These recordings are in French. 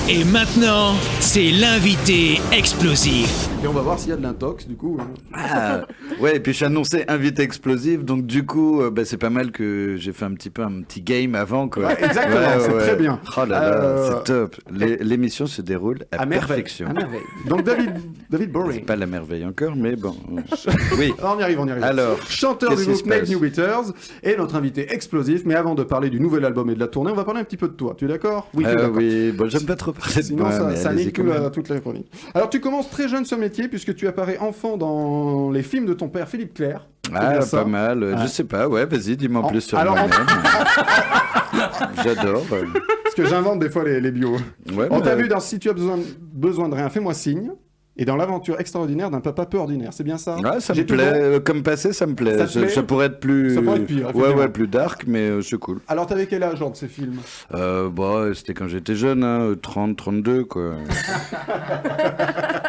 Et maintenant, c'est l'invité explosif. Et on va voir s'il y a de l'intox, du coup. Ah, ouais, et puis je suis annoncé invité explosif, donc du coup, c'est pas mal que j'ai fait un petit game avant, quoi. Ouais, exactement, c'est très bien. Oh là là, c'est top. L'émission se déroule à perfection. À merveille. Donc David Boring. C'est pas la merveille encore, mais bon. Oui. On y arrive. Alors, chanteur du groupe Nave New Beaters et notre invité explosif. Mais avant de parler du nouvel album et de la tournée, on va parler un petit peu de toi. Tu es d'accord? Oui, d'accord. Oui, bon, j'aime pas trop parler de moi. Sinon, ça nique toute la chronique. Alors, tu commences très jeune ce métier puisque tu apparais enfant dans les films de ton père Philippe Clair. Ah, pas mal. Je sais pas. Ouais, vas-y, dis-moi en plus sur moi-même. J'adore. Parce que j'invente des fois les bios. Ouais, on t'a vu dans Si tu as besoin de rien, fais-moi signe. Et dans l'aventure extraordinaire d'un papa peu ordinaire, c'est bien ça? Ouais, ça me plaît. Comme passé, ça me plaît. Ça pourrait être plus. Ça pourrait être pire. Ouais, plus dark, mais c'est cool. Alors, t'avais quel âge, genre, de ces films? C'était quand j'étais jeune, hein, 30, 32, quoi.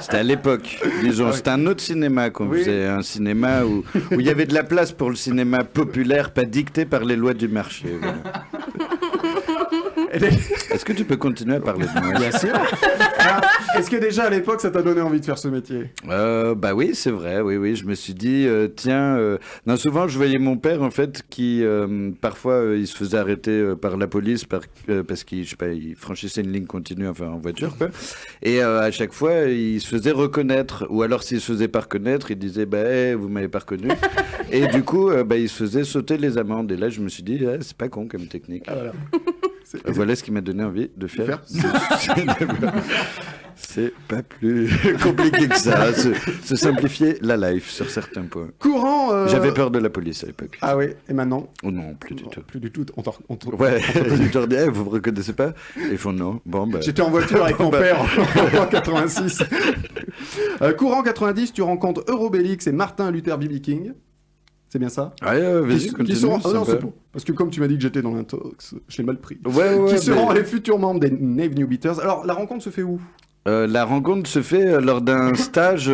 C'était à l'époque, disons. C'était un autre cinéma qu'on faisait. Un cinéma où il y avait de la place pour le cinéma populaire, pas dicté par les lois du marché. Voilà. Est-ce que tu peux continuer à parler de moi? Bien sûr. Alors, est-ce que déjà à l'époque ça t'a donné envie de faire ce métier? Bah oui, c'est vrai. Oui. Je me suis dit, non, souvent je voyais mon père en fait qui parfois il se faisait arrêter par la police parce qu'il, je sais pas, il franchissait une ligne continue, enfin en voiture quoi. Et à chaque fois il se faisait reconnaître, ou alors s'il se faisait pas reconnaître, il disait vous m'avez pas reconnu. Et du coup il se faisait sauter les amendes. Et là je me suis dit, c'est pas con comme technique. Ah, voilà. Voilà ce qui m'a donné envie de faire. C'est pas plus compliqué que ça, se simplifier la life sur certains points. J'avais peur de la police à l'époque. Ah oui, et maintenant? Oh non, plus du tout. Plus du tout. Ouais, je leur dis, vous me reconnaissez pas? Ils font non. Bon, J'étais en voiture avec mon père en 86. Courant 90, tu rencontres Eurobélix et Martin Luther B.B. King. C'est bien ça? Ouais, vas-y, continue. Non, c'est bon. Parce que comme tu m'as dit que j'étais dans l'intox, j'ai mal pris. Ouais, qui seront les futurs membres des Nave New Beaters. Alors, la rencontre se fait où? La rencontre se fait lors d'un stage,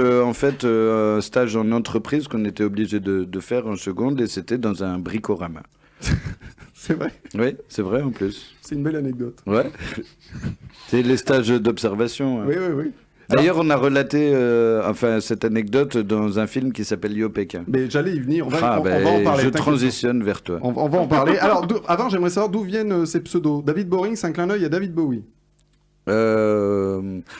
stage en entreprise qu'on était obligé de faire en seconde, et c'était dans un bricorama. C'est vrai? Oui, c'est vrai en plus. C'est une belle anecdote. Ouais. C'est les stages d'observation. Hein. Oui. D'ailleurs, on a relaté cette anecdote dans un film qui s'appelle Yo Pékin. Mais j'allais y venir, on va en parler. Je transitionne vers toi. On va en parler. Alors, avant, j'aimerais savoir d'où viennent ces pseudos. David Boring, c'est un clin d'œil à David Bowie.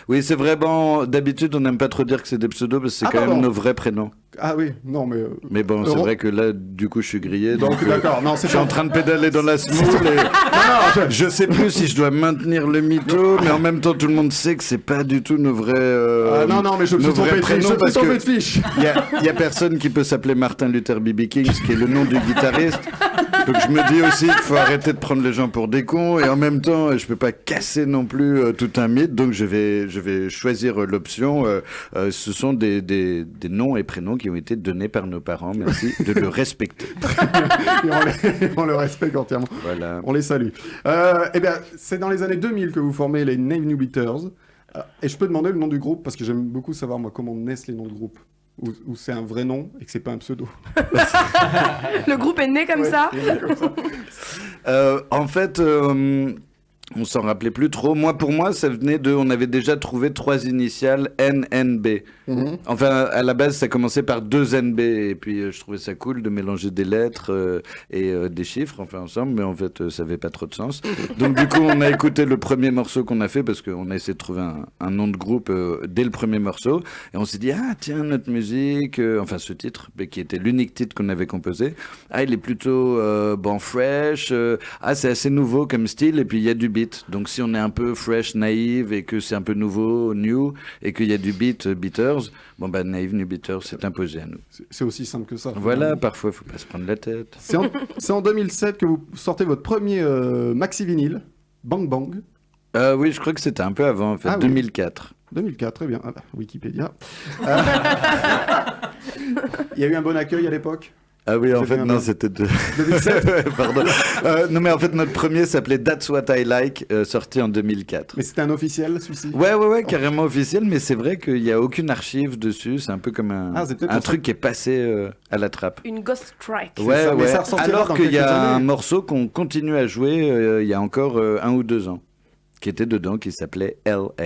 Oui, c'est vraiment. D'habitude, on n'aime pas trop dire que c'est des pseudos parce que c'est quand même nos vrais prénoms. Ah oui, non, mais. Mais bon, c'est vrai que là, du coup, je suis grillé. Donc d'accord, non, c'est je suis en train de pédaler dans la semoule et je sais plus si je dois maintenir le mytho, mais en même temps, tout le monde sait que c'est pas du tout nos vrais. Non, mais je me suis trompé de fiche. Il y a personne qui peut s'appeler Martin Luther B.B. King, ce qui est le nom du guitariste. Donc je me dis aussi qu'il faut arrêter de prendre les gens pour des cons, et en même temps, je peux pas casser non plus tout un mythe. Donc je vais choisir l'option. Ce sont des noms et prénoms qui ont été donnés par nos parents. Merci de le respecter. on le respecte entièrement. Voilà. On les salue. C'est dans les années 2000 que vous formez les Nave New Beaters. Et je peux demander le nom du groupe, parce que j'aime beaucoup savoir, moi, comment naissent les noms de groupe. Ou c'est un vrai nom et que c'est pas un pseudo. Le groupe est né comme ça. En fait, on s'en rappelait plus trop. Pour moi, ça venait on avait déjà trouvé 3 initiales NNB. Mm-hmm. Enfin, à la base, ça commençait par 2 NB. Et puis, je trouvais ça cool de mélanger des lettres et des chiffres, ensemble. Mais en fait, ça avait pas trop de sens. Donc, du coup, on a écouté le premier morceau qu'on a fait parce qu'on a essayé de trouver un nom de groupe dès le premier morceau. Et on s'est dit, tiens, notre musique, ce titre, qui était l'unique titre qu'on avait composé. Il est plutôt, fresh. C'est assez nouveau comme style. Et puis, il y a du beat. Donc si on est un peu fresh, naïve, et que c'est un peu nouveau, new, et qu'il y a du beat, beaters, Naive New Beaters, c'est imposé à nous. C'est aussi simple que ça. Voilà, parfois il faut pas se prendre la tête. C'est en 2007 que vous sortez votre premier maxi vinyle, Bang Bang. Oui, je crois que c'était un peu avant, en fait, 2004. 2004, très bien. Wikipédia. Il y a eu un bon accueil à l'époque? Ah oui, en fait, non, c'était 2007. Pardon. Non, mais en fait, notre premier s'appelait That's What I Like, sorti en 2004. Mais c'était un officiel, celui-ci? Ouais, carrément officiel, mais c'est vrai qu'il n'y a aucune archive dessus. C'est un peu comme un truc qui est passé à la trappe. Une ghost track. Ouais. Alors qu'il y a un morceau qu'on continue à jouer il y a encore 1 ou 2 ans. qui était dedans, qui s'appelait L.A.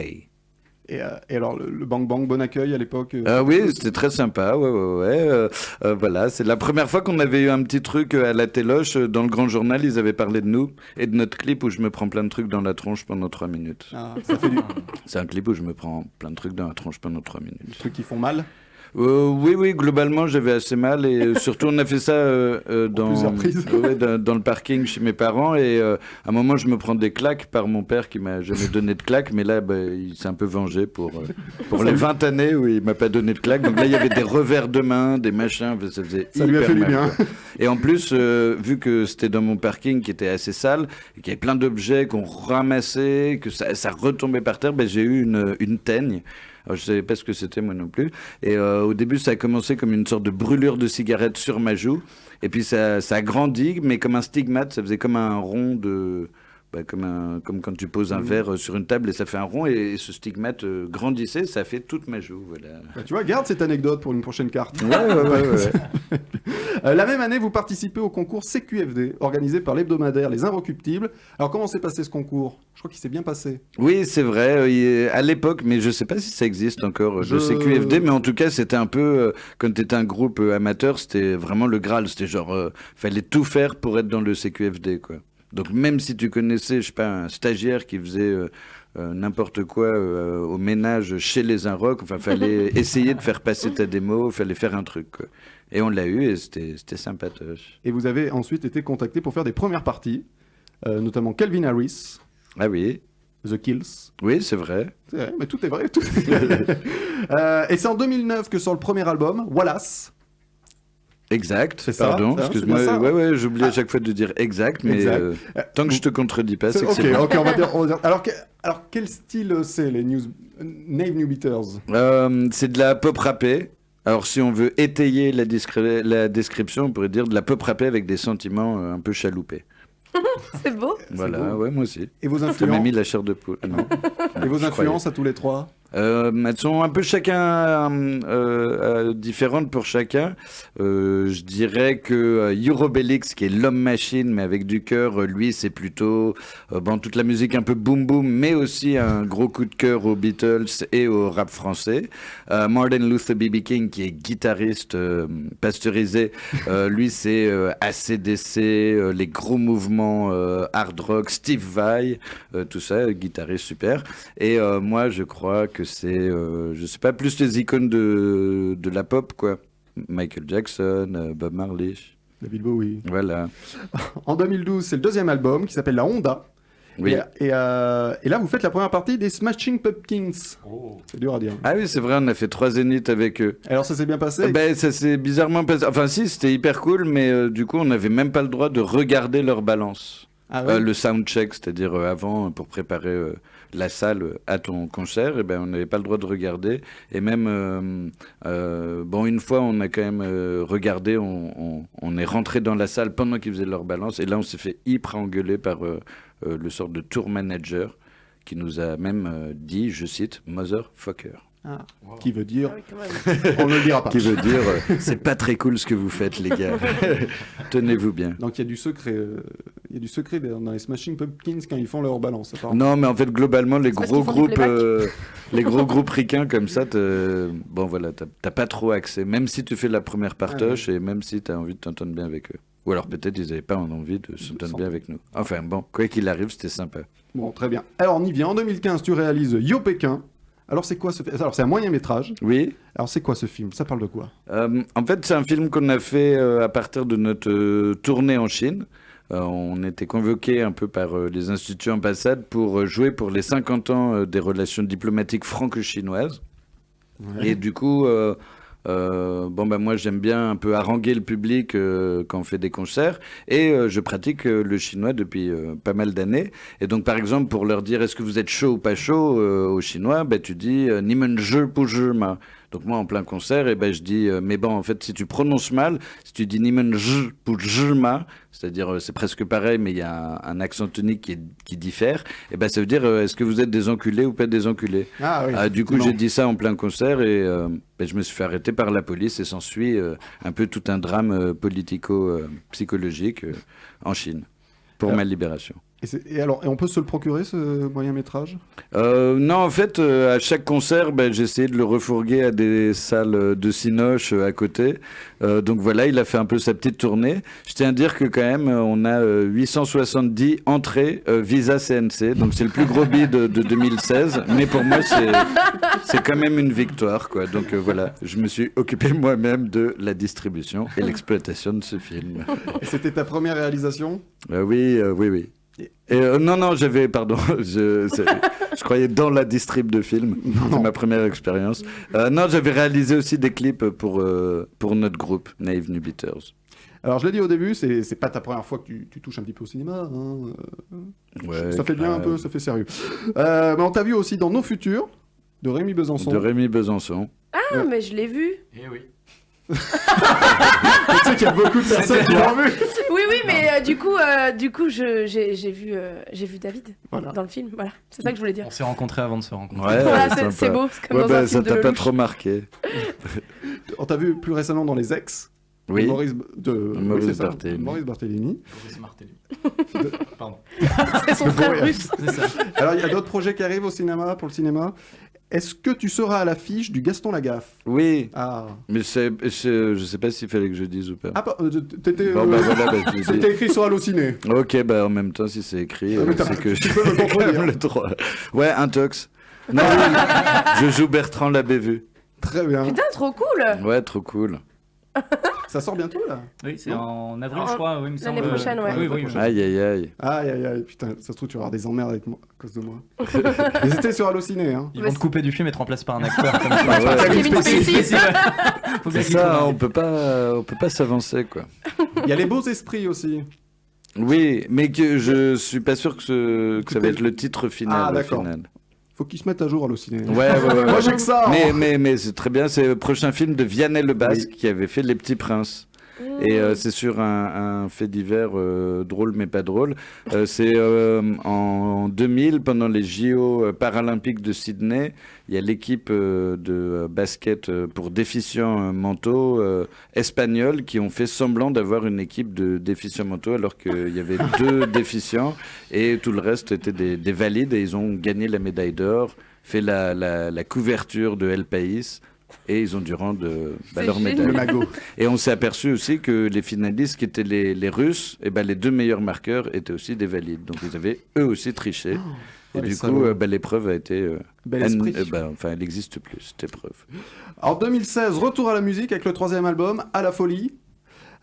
Et alors, le Bang Bang, bon accueil à l'époque Oui, c'était très sympa, ouais. Voilà, c'est la première fois qu'on avait eu un petit truc à la téloche. Dans le Grand Journal, ils avaient parlé de nous et de notre clip où je me prends plein de trucs dans la tronche pendant 3 minutes. Ah, ça fait C'est un clip où je me prends plein de trucs dans la tronche pendant 3 minutes. des trucs qui font mal. Oui, globalement, j'avais assez mal et surtout, on a fait ça dans, plusieurs prises. dans le parking chez mes parents et à un moment, je me prends des claques par mon père qui m'a jamais donné de claques, mais là, il s'est un peu vengé pour les 20 années où il m'a pas donné de claques. Donc là, il y avait des revers de main, des machins, ça faisait Ça lui a hyper fait du mal, bien. quoi. Et en plus, vu que c'était dans mon parking qui était assez sale et qu'il y avait plein d'objets qu'on ramassait, que ça retombait par terre, j'ai eu une teigne. Alors, je ne savais pas ce que c'était moi non plus. Et au début, ça a commencé comme une sorte de brûlure de cigarette sur ma joue. Et puis ça a grandi, mais comme un stigmate. Ça faisait comme un rond de... comme quand tu poses un verre sur une table et ça fait un rond. Et ce stigmate grandissait, ça a fait toute ma joue. Voilà. Bah, tu vois, garde cette anecdote pour une prochaine carte. Ouais. La même année, vous participez au concours CQFD, organisé par l'hebdomadaire Les Inrecuptibles. Alors, comment s'est passé ce concours? Je crois qu'il s'est bien passé. Oui, c'est vrai. À l'époque, mais je ne sais pas si ça existe encore, le CQFD, mais en tout cas, c'était un peu, quand tu étais un groupe amateur, c'était vraiment le Graal. C'était genre, fallait tout faire pour être dans le CQFD, quoi. Donc même si tu connaissais, je sais pas, un stagiaire qui faisait n'importe quoi au ménage chez les Inrock, enfin, fallait essayer de faire passer ta démo, fallait faire un truc, quoi. Et on l'a eu et c'était sympatoche. Et vous avez ensuite été contacté pour faire des premières parties, notamment Calvin Harris, Ah oui, The Kills. oui, c'est vrai. C'est vrai, mais tout est vrai. Et c'est en 2009 que sort le premier album, Wallace. Exact, C'est ça, pardon, c'est excuse-moi. bien ça, Ouais, j'oublie à chaque fois de dire exact, mais Exact. tant que je te contredis pas, c'est que c'est bon. Ok, on va dire. Alors, quel style c'est, les Nave New Beaters? C'est de la pop rappée. Alors, si on veut étayer la description, on pourrait dire de la pop rappée avec des sentiments un peu chaloupés. C'est beau. Voilà, beau. ouais, moi aussi. Et vos Ça m'a influences, mis la chair de poule. Ah non. et vos Je influences à tous les trois? Elles sont un peu chacun différentes pour chacun. Je dirais que Eurobellix, qui est l'homme machine mais avec du cœur, lui c'est plutôt toute la musique un peu boom boom, mais aussi un gros coup de cœur aux Beatles et au rap français. Martin Luther B.B. King, qui est guitariste pasteurisé, lui c'est AC/DC, les gros mouvements hard rock, Steve Vai, tout ça, guitariste super. Et moi je crois que c'est, je sais pas, plus les icônes de la pop, quoi. Michael Jackson, Bob Marley. David Bowie. Voilà. En 2012, c'est le deuxième album qui s'appelle La Honda. Oui. Et là, vous faites la première partie des Smashing Pumpkins. C'est dur à dire. Ah oui, c'est vrai, on a fait 3 zéniths avec eux. Alors, ça s'est bien passé? Ça s'est bizarrement passé. Enfin, si, c'était hyper cool, mais du coup, on n'avait même pas le droit de regarder leur balance. Ah ouais. Le soundcheck, c'est-à-dire avant, pour préparer la salle à ton concert, on n'avait pas le droit de regarder. Et même, une fois, on a quand même regardé, on est rentré dans la salle pendant qu'ils faisaient leur balance. Et là, on s'est fait hyper engueuler par le sort de tour manager qui nous a même dit, je cite, motherfucker. Ah. Qui veut dire... Ah oui, quand même. On ne le dira pas. Qui veut dire, c'est pas très cool ce que vous faites, les gars. Tenez-vous bien. Donc, il y a du secret dans les Smashing Pumpkins quand ils font leur balance, apparemment. Non, mais en fait, globalement, les parce gros qu'ils font du groupes, les gros groupes ricains comme ça, t'as pas trop accès. Même si tu fais la première partoche et même si t'as envie de t'entendre bien avec eux. Ou alors peut-être ils n'avaient pas envie de s'entendre bien avec nous. Enfin bon, quoi qu'il arrive, c'était sympa. Bon, très bien. Alors, on y vient. En 2015, tu réalises Yo Pékin. Alors, c'est quoi ce film? Alors, c'est un moyen-métrage. Oui. Alors, c'est quoi ce film? Ça parle de quoi? En fait, c'est un film qu'on a fait à partir de notre tournée en Chine. On était convoqués un peu par les instituts ambassades pour jouer pour les 50 ans des relations diplomatiques franco-chinoises. Ouais. Et du coup, moi j'aime bien un peu haranguer le public quand on fait des concerts. Et je pratique le chinois depuis pas mal d'années. Et donc par exemple, pour leur dire est-ce que vous êtes chaud ou pas chaud au chinois, tu dis ni men je pu je ma. Donc moi en plein concert, je dis mais bon en fait si tu prononces mal, si tu dis ni men je pu je ma, c'est-à-dire c'est presque pareil mais il y a un accent tonique qui diffère, ça veut dire est-ce que vous êtes des enculés ou pas des enculés. Ah oui. Du coup j'ai dit ça en plein concert et je me suis fait arrêter par la police et s'ensuit un peu tout un drame politico-psychologique en Chine pour ma libération. Et alors, et on peut se le procurer, ce moyen-métrage? Non, en fait, à chaque concert, j'ai essayé de le refourguer à des salles de Cinoche à côté. Donc voilà, il a fait un peu sa petite tournée. Je tiens à dire que quand même, on a 870 entrées Visa CNC. Donc c'est le plus gros bid de 2016. Mais pour moi, c'est quand même une victoire, quoi. Donc voilà, je me suis occupé moi-même de la distribution et l'exploitation de ce film. Et c'était ta première réalisation? Oui. Non, pardon, je croyais dans la distrib de films, c'est ma première expérience. Non, j'avais réalisé aussi des clips pour notre groupe, Naive New Beaters. Alors, je l'ai dit au début, c'est pas ta première fois que tu touches un petit peu au cinéma. Hein. Ouais, ça fait bien un peu, ça fait sérieux. Mais on t'a vu aussi dans Nos Futurs, de Rémi Besançon. De Rémi Besançon. Ah, mais je l'ai vu. Eh oui. Tu sais qu'il y a beaucoup de personnes qui l'ont vu. Oui, mais du coup, j'ai vu David dans le film. Voilà, c'est ça que je voulais dire. On s'est rencontrés avant de se rencontrer. Ouais, Voilà, sympa. c'est beau, c'est comme dans un ça film de t'a pas Lelouch. trop marqué. On t'a vu plus récemment dans Les Ex. Oui. Maurice Maurice c'est ça, Barthélémy. Maurice Barthélémy. Boris Martelly. Pardon. C'est son frère russe. C'est ça. Alors, il y a d'autres projets qui arrivent au cinéma, pour le cinéma. Est-ce que tu seras à l'affiche du Gaston Lagaffe? Oui, Ah. mais je sais pas s'il fallait que je dise ou pas. Ah, t'étais Bon, voilà, je le dis. c'était écrit sur Allociné. Ok, en même temps, si c'est écrit, mais c'est que tu peux me j'ai quand contredire. même le droit. Ouais, Intox. Non, oui, je joue Bertrand Labévu. Très bien. Putain, trop cool. Ouais, trop cool. Ça sort bientôt, là? Oui, c'est en avril, En- je crois. Oui, il me l'année semble. prochaine, ouais. Oui. Aïe, aïe, aïe. Aïe, aïe, aïe. Putain, ça se trouve, tu vas avoir des emmerdes avec moi, à cause de moi. Mais c'était sur Allociné, hein. Ils vont te couper du film et te remplacer par un acteur. Comme Ah ouais. ça. Kevin Spacey. Faut bien C'est qu'il ça, trouve un- on peut pas s'avancer, quoi. Il y a Les Beaux Esprits aussi. Oui, mais que je suis pas sûr que ça va être le titre final. Ah, au d'accord. final. Faut qu'ils se mettent à jour Allociné. Ouais. Moi, j'ai que ça. hein. Mais c'est très bien, c'est le prochain film de Vianney Le Basque qui avait fait Les Petits Princes. Et c'est sur un fait divers drôle mais pas drôle. C'est en 2000, pendant les JO paralympiques de Sydney, il y a l'équipe de basket pour déficients mentaux espagnols qui ont fait semblant d'avoir une équipe de déficients mentaux alors qu'il y avait 2 déficients et tout le reste était des valides et ils ont gagné la médaille d'or, fait la couverture de El País. Et ils ont dû rendre C'est leur génial. médaille. Le magot. Et on s'est aperçu aussi que les finalistes qui étaient les Russes, les 2 meilleurs marqueurs étaient aussi des valides. Donc ils avaient eux aussi triché. Et les du salauds. coup, l'épreuve a été... Bel esprit. elle n'existe plus, cette épreuve. En 2016, retour à la musique avec le 3e album, À la folie.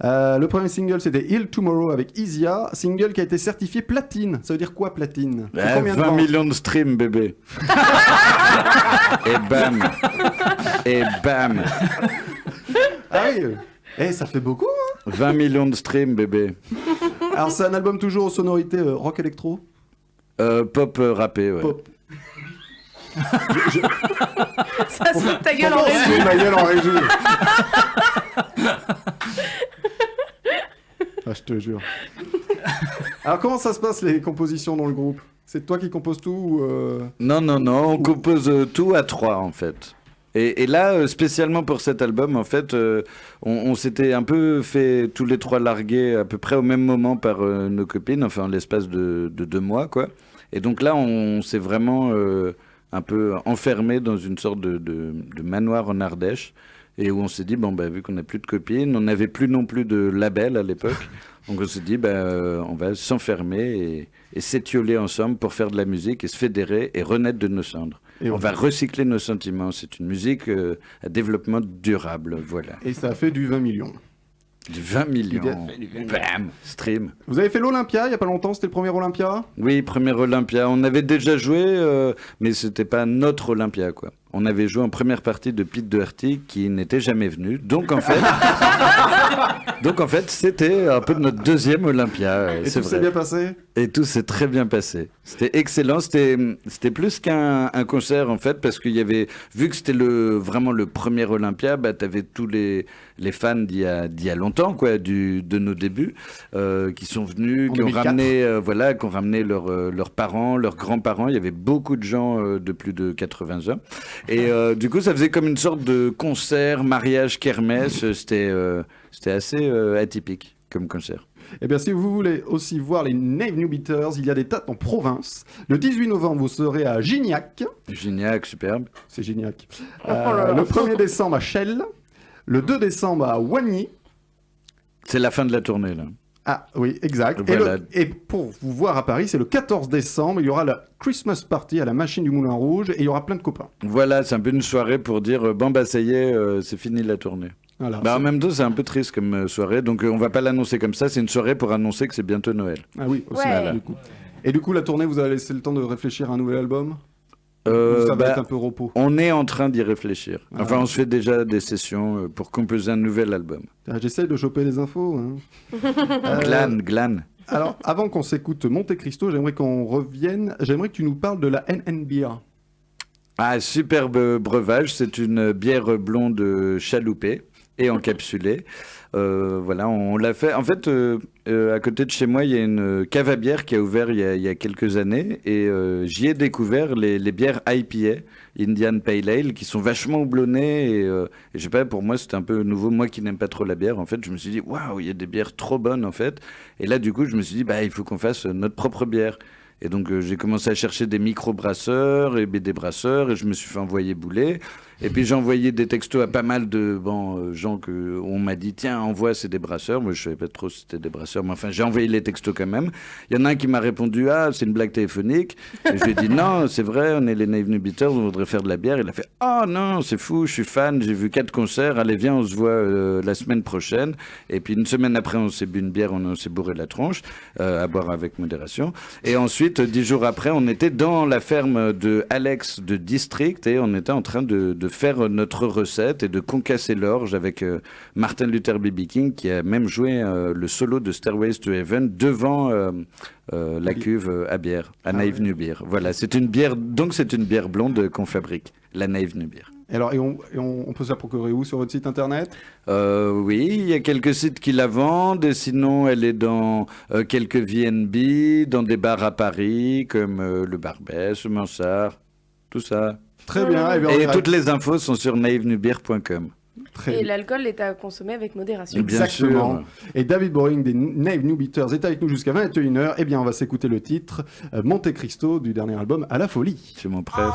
Le premier single, c'était Hill Tomorrow avec Isia, single qui a été certifié platine. Ça veut dire quoi, platine? C'est combien de 20 ventes? millions de streams, bébé. Et bam. Et bam. Ah oui. Ça fait beaucoup, hein. 20 millions de streams, bébé. Alors, c'est un album toujours aux sonorités rock électro. Pop rappé, ouais. Pop. Ça se fout de ta gueule en Comment régie. c'est ma gueule en régie? Ah, je te jure. Alors, comment ça se passe, les compositions dans le groupe? C'est toi qui composes tout ou Non, on compose tout à 3 en fait. Et là, spécialement pour cet album, en fait, on s'était un peu fait tous les 3 larguer à peu près au même moment par nos copines, enfin en l'espace de 2 mois, quoi. Et donc là, on s'est vraiment un peu enfermé dans une sorte de manoir en Ardèche, et où on s'est dit, vu qu'on n'a plus de copines, on n'avait plus non plus de label à l'époque, donc on s'est dit, on va s'enfermer et s'étioler ensemble pour faire de la musique et se fédérer et renaître de nos cendres. Et on va recycler nos sentiments. C'est une musique à développement durable, voilà. Et ça a fait du 20 millions. Du 20 millions. Du 20 Bam, stream. Vous avez fait l'Olympia il y a pas longtemps, c'était le premier Olympia? Oui, premier Olympia. On avait déjà joué, mais c'était pas notre Olympia, quoi. On avait joué en première partie de Pete Doherty qui n'était jamais venu. Donc en fait, c'était un peu notre 2e Olympia. Et c'est tout s'est vrai. bien passé? Et tout s'est très bien passé. C'était excellent. C'était plus qu'un concert, en fait, parce qu'il y avait, vu que c'était vraiment le premier Olympia, t'avais tous les fans d'il y a longtemps, quoi, de nos débuts, qui sont venus, En qui ont 2004. ramené leurs parents, leurs grands-parents. Il y avait beaucoup de gens de plus de 80 ans. Et du coup, ça faisait comme une sorte de concert, mariage, kermesse. C'était assez atypique comme concert. Eh bien, si vous voulez aussi voir les Nave New Beaters, il y a des dates en province. Le 18 novembre, vous serez à Gignac. Gignac, superbe. C'est Gignac. là là. Le 1er décembre à Chelles. Le 2 décembre à Wagny. C'est la fin de la tournée, là. Ah oui, exact. Voilà. Et pour vous voir à Paris, c'est le 14 décembre. Il y aura la Christmas Party à la Machine du Moulin Rouge et il y aura plein de copains. Voilà, c'est un peu une soirée pour dire bon, bah ça y est, c'est fini la tournée. Voilà. Bah, en même temps, c'est un peu triste comme soirée, donc on va pas l'annoncer comme ça. C'est une soirée pour annoncer que c'est bientôt Noël. Ah oui, aussi, Ouais. du coup. Et du coup, la tournée, vous avez laissé le temps de réfléchir à un nouvel album Ou ça va être un peu repos. On est en train d'y réfléchir. Enfin, on se fait déjà des sessions pour composer un nouvel album. J'essaie de choper les infos. Hein. Glan. Alors, avant qu'on s'écoute Monte Cristo, j'aimerais qu'on revienne. J'aimerais que tu nous parles de la NN Beer. Ah, superbe breuvage. C'est une bière blonde chaloupée et encapsulée. Voilà, on l'a fait. En fait, à côté de chez moi, il y a une cave à bière qui a ouvert il y a quelques années et j'y ai découvert les bières IPA, Indian Pale Ale, qui sont vachement houblonnées et je sais pas, pour moi c'était un peu nouveau. Moi qui n'aime pas trop la bière, en fait, je me suis dit waouh, il y a des bières trop bonnes en fait. Et là, du coup, je me suis dit bah il faut qu'on fasse notre propre bière. Et donc j'ai commencé à chercher des micro-brasseurs et des brasseurs et je me suis fait envoyer bouler. Et puis j'ai envoyé des textos à pas mal de gens que on m'a dit tiens envoie, c'est des brasseurs. Moi je savais pas trop si c'était des brasseurs, mais enfin j'ai envoyé les textos quand même. Il y en a un qui m'a répondu ah c'est une blague téléphonique. Et je lui ai dit non c'est vrai, on est les Nave New Beaters, on voudrait faire de la bière. Il a fait ah non c'est fou, je suis fan, j'ai vu 4 concerts, allez viens on se voit la semaine prochaine. Et puis une semaine après on s'est bu une bière, on s'est bourré la tronche, à boire avec modération. Et ensuite 10 jours après on était dans la ferme de Alex de District et on était en train de faire notre recette et de concasser l'orge avec Martin Luther B.B. King qui a même joué le solo de Stairways to Heaven devant la cuve à bière, à Nave New Beer. Voilà, c'est une bière, donc c'est une bière blonde qu'on fabrique, la Nave New Beer. Alors, on peut se la procurer où sur votre site internet? Oui, il y a quelques sites qui la vendent, et sinon elle est dans quelques VNB, dans des bars à Paris comme le Barbès, le Mansart, tout ça. Très bien. Eh bien, on Et ira- toutes les infos sont sur navenewbeer.com. Très Et bien. l'alcool est à consommer avec modération. Bien Exactement. sûr. Et David Boring des Nave New Beaters est avec nous jusqu'à 21h. Eh bien, on va s'écouter le titre Monte Cristo du dernier album À la folie. C'est mon préf.